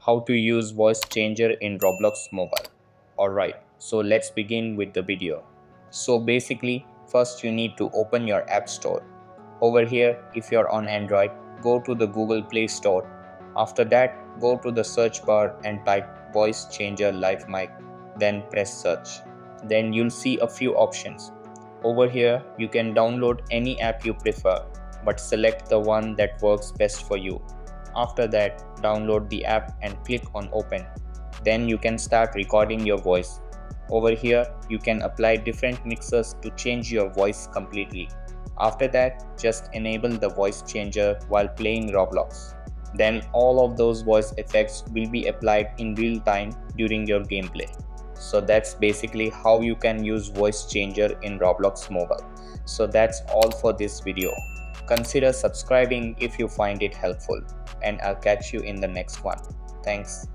how to use voice changer in Roblox mobile. Alright, so let's begin with the video. So basically, first you need to open your app store. Over here, if you're on Android, go to the Google Play Store. After that, go to the search bar and type voice changer live mic, then press search. Then you'll see a few options. Over here, you can download any app you prefer, but select the one that works best for you. After that, download the app and click on open. Then you can start recording your voice. Over here, you can apply different mixers to change your voice completely. After that, just enable the voice changer while playing Roblox. Then all of those voice effects will be applied in real time during your gameplay. So that's basically how you can use voice changer in Roblox mobile. So that's all for this video. Consider subscribing if you find it helpful, and I'll catch you in the next one. Thanks.